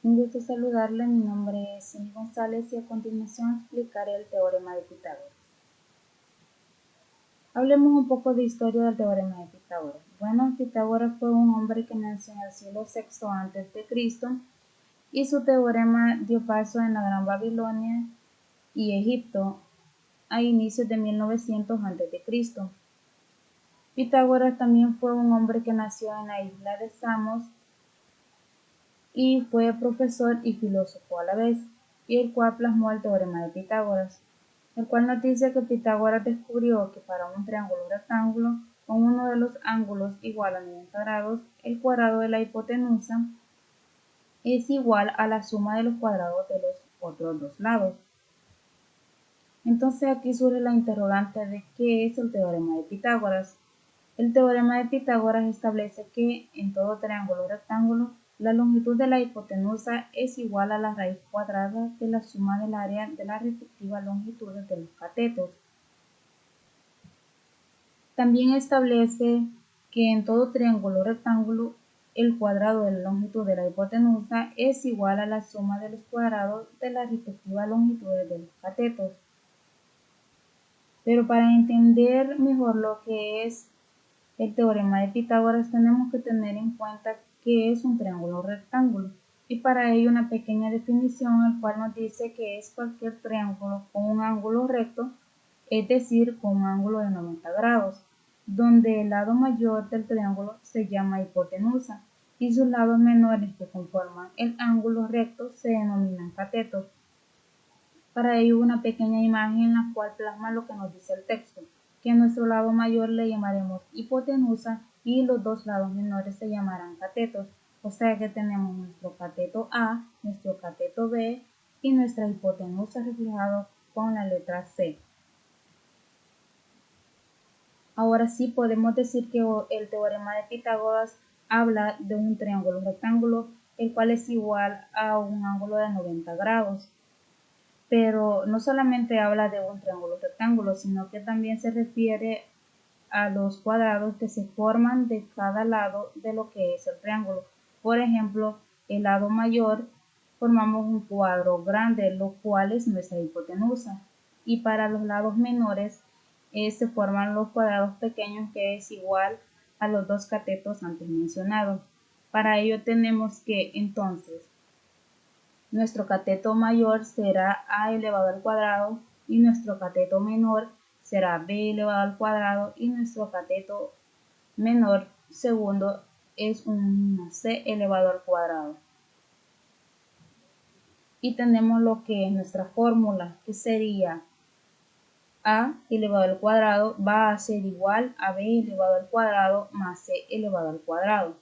Un gusto saludarle, mi nombre es Cindy González y a continuación explicaré el teorema de Pitágoras. Hablemos un poco de historia del teorema de Pitágoras. Bueno, Pitágoras fue un hombre que nació en el siglo VI a.C. y su teorema dio paso en la Gran Babilonia y Egipto a inicios de 1900 a.C. Pitágoras también fue un hombre que nació en la isla de Samos y fue profesor y filósofo a la vez, y el cual plasmó el teorema de Pitágoras, el cual nos dice que Pitágoras descubrió que para un triángulo rectángulo con uno de los ángulos igual a 90 grados, el cuadrado de la hipotenusa es igual a la suma de los cuadrados de los otros dos lados. Entonces aquí surge la interrogante de qué es el teorema de Pitágoras. El teorema de Pitágoras establece que en todo triángulo rectángulo la longitud de la hipotenusa es igual a la raíz cuadrada de la suma del área de las respectivas longitudes de los catetos. También establece que en todo triángulo rectángulo el cuadrado de la longitud de la hipotenusa es igual a la suma de los cuadrados de las respectivas longitudes de los catetos. Pero para entender mejor lo que es el teorema de Pitágoras tenemos que tener en cuenta que es un triángulo rectángulo y para ello una pequeña definición el cual nos dice que es cualquier triángulo con un ángulo recto, es decir, con un ángulo de 90 grados, donde el lado mayor del triángulo se llama hipotenusa y sus lados menores que conforman el ángulo recto se denominan catetos. Para ello una pequeña imagen en la cual plasma lo que nos dice el texto, que a nuestro lado mayor le llamaremos hipotenusa y los dos lados menores se llamarán catetos, o sea que tenemos nuestro cateto A, nuestro cateto B y nuestra hipotenusa reflejado con la letra C. Ahora sí podemos decir que el teorema de Pitágoras habla de un triángulo rectángulo, el cual es igual a un ángulo de 90 grados. Pero no solamente habla de un triángulo rectángulo, sino que también se refiere a los cuadrados que se forman de cada lado de lo que es el triángulo. Por ejemplo, el lado mayor formamos un cuadro grande, lo cual es nuestra hipotenusa. Y para los lados menores se forman los cuadrados pequeños, que es igual a los dos catetos antes mencionados. Para ello tenemos que entonces nuestro cateto mayor será a elevado al cuadrado y nuestro cateto menor será b elevado al cuadrado y nuestro cateto menor segundo es un c elevado al cuadrado. Y tenemos lo que es nuestra fórmula, que sería a elevado al cuadrado va a ser igual a b elevado al cuadrado más c elevado al cuadrado.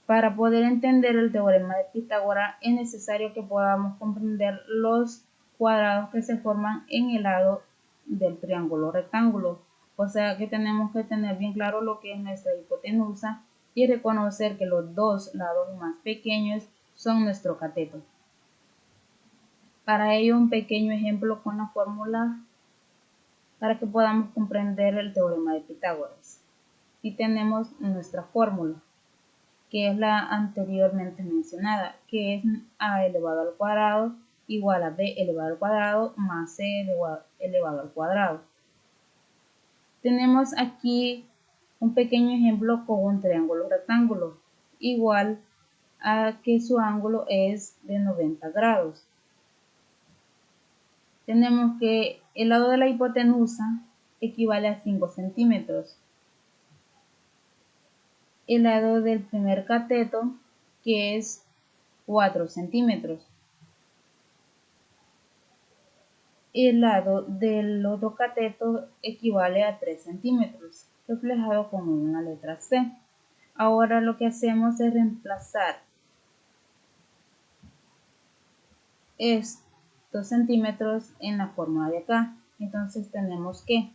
Para poder entender el teorema de Pitágoras es necesario que podamos comprender los cuadrados que se forman en el lado del triángulo rectángulo. O sea que tenemos que tener bien claro lo que es nuestra hipotenusa y reconocer que los dos lados más pequeños son nuestro cateto. Para ello un pequeño ejemplo con la fórmula para que podamos comprender el teorema de Pitágoras. Y tenemos nuestra fórmula, que es la anteriormente mencionada, que es a elevado al cuadrado igual a b elevado al cuadrado más c elevado al cuadrado. Tenemos aquí un pequeño ejemplo con un triángulo rectángulo, igual a que su ángulo es de 90 grados. Tenemos que el lado de la hipotenusa equivale a 5 centímetros. El lado del primer cateto, que es 4 centímetros. El lado del otro cateto equivale a 3 centímetros, reflejado con una letra C. Ahora lo que hacemos es reemplazar estos centímetros en la forma de acá. Entonces tenemos que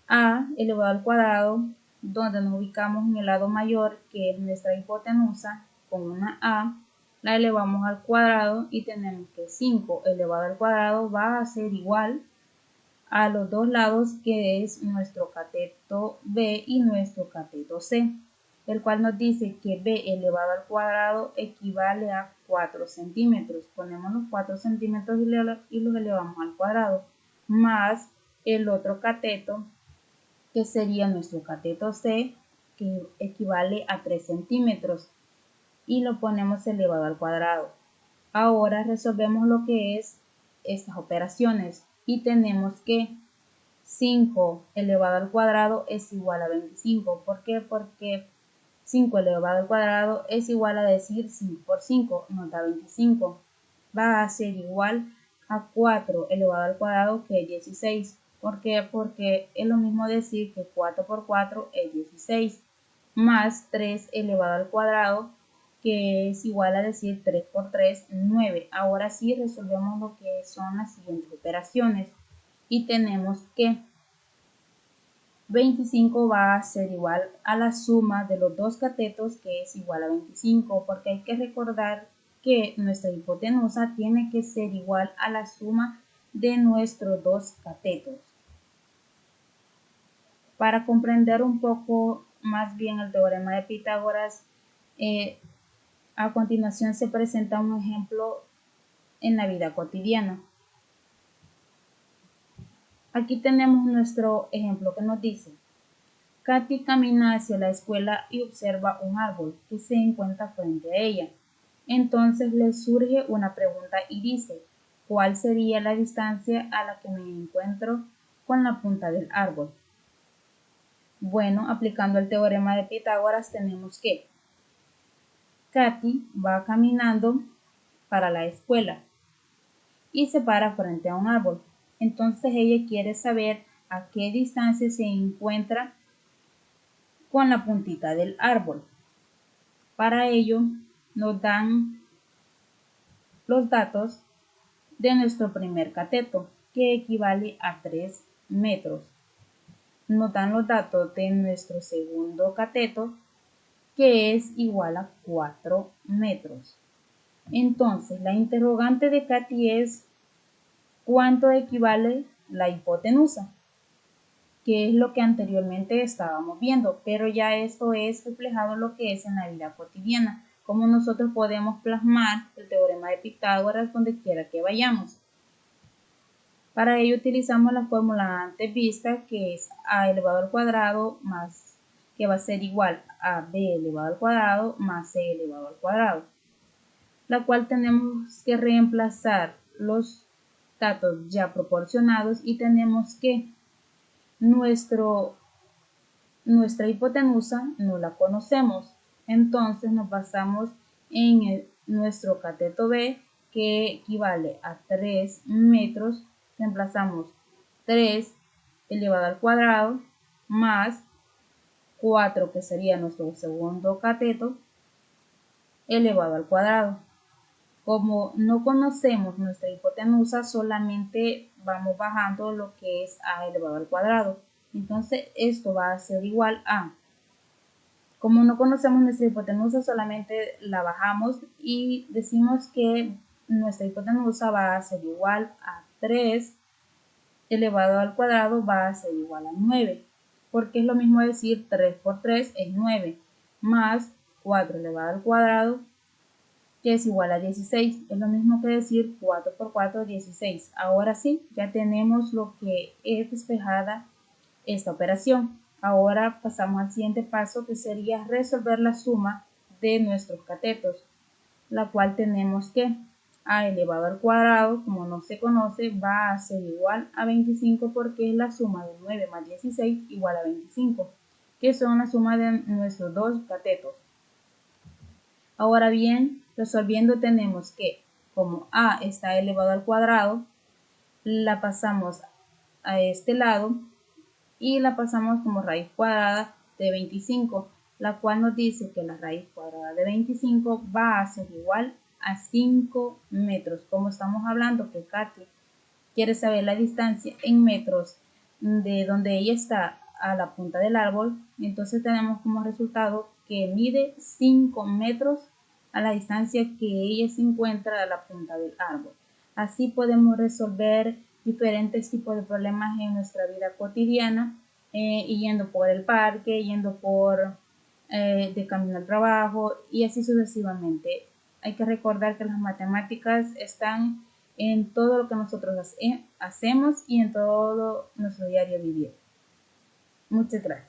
a elevado al cuadrado, donde nos ubicamos en el lado mayor, que es nuestra hipotenusa, con una a, la elevamos al cuadrado y tenemos que 5 elevado al cuadrado va a ser igual a los dos lados, que es nuestro cateto B y nuestro cateto C. el cual nos dice que b elevado al cuadrado equivale a 4 centímetros. Ponemos los 4 centímetros y los elevamos al cuadrado, más el otro cateto, que sería nuestro cateto C, que equivale a 3 centímetros, y lo ponemos elevado al cuadrado. Ahora resolvemos lo que es estas operaciones y tenemos que 5 elevado al cuadrado es igual a 25. ¿Por qué? Porque 5 elevado al cuadrado es igual a decir 5 por 5, nos da 25. Va a ser igual a 4 elevado al cuadrado, que es 16. ¿Por qué? Porque es lo mismo decir que 4 por 4 es 16, más 3 elevado al cuadrado, que es igual a decir 3 por 3, 9. Ahora sí resolvemos lo que son las siguientes operaciones y tenemos que 25 va a ser igual a la suma de los dos catetos, que es igual a 25, porque hay que recordar que nuestra hipotenusa tiene que ser igual a la suma de nuestros dos catetos. Para comprender un poco más bien el teorema de Pitágoras, a continuación se presenta un ejemplo en la vida cotidiana. Aquí tenemos nuestro ejemplo que nos dice: Katy camina hacia la escuela y observa un árbol que se encuentra frente a ella. Entonces le surge una pregunta y dice: ¿cuál sería la distancia a la que me encuentro con la punta del árbol? Bueno, aplicando el teorema de Pitágoras tenemos que Katy va caminando para la escuela y se para frente a un árbol. Entonces ella quiere saber a qué distancia se encuentra con la puntita del árbol. Para ello nos dan los datos de nuestro primer cateto, que equivale a 3 metros. Nos dan los datos de nuestro segundo cateto, que es igual a 4 metros. Entonces, la interrogante de Katy es: ¿cuánto equivale la hipotenusa? Que es lo que anteriormente estábamos viendo, pero ya esto es reflejado lo que es en la vida cotidiana, como nosotros podemos plasmar el teorema de Pitágoras donde quiera que vayamos. Para ello utilizamos la fórmula antes vista, que es a elevado al cuadrado más, que va a ser igual a b elevado al cuadrado más c elevado al cuadrado, la cual tenemos que reemplazar los datos ya proporcionados y tenemos que nuestra hipotenusa no la conocemos. Entonces nos basamos en nuestro cateto B, que equivale a 3 metros. Reemplazamos 3 elevado al cuadrado más 4, que sería nuestro segundo cateto, elevado al cuadrado. Como no conocemos nuestra hipotenusa, solamente vamos bajando lo que es a elevado al cuadrado. Entonces esto va a ser igual a, como no conocemos nuestra hipotenusa, solamente la bajamos y decimos que nuestra hipotenusa va a ser igual a 3 elevado al cuadrado va a ser igual a 9, porque es lo mismo decir 3 por 3 es 9, más 4 elevado al cuadrado, que es igual a 16. Es lo mismo que decir 4 por 4, 16. Ahora sí, ya tenemos lo que es despejada esta operación. Ahora pasamos al siguiente paso, que sería resolver la suma de nuestros catetos, la cual tenemos que a elevado al cuadrado, como no se conoce, va a ser igual a 25, porque es la suma de 9 más 16 igual a 25, que son la suma de nuestros dos catetos. Ahora bien, resolviendo tenemos que, como a está elevado al cuadrado, la pasamos a este lado y la pasamos como raíz cuadrada de 25, la cual nos dice que la raíz cuadrada de 25 va a ser igual a 5 metros. Como estamos hablando que Katy quiere saber la distancia en metros de donde ella está a la punta del árbol, entonces tenemos como resultado que mide 5 metros a la distancia que ella se encuentra a la punta del árbol. Así podemos resolver diferentes tipos de problemas en nuestra vida cotidiana, yendo por el parque, yendo por de camino al trabajo y así sucesivamente. Hay que recordar que las matemáticas están en todo lo que nosotros hacemos y en todo nuestro diario vivir. Muchas gracias.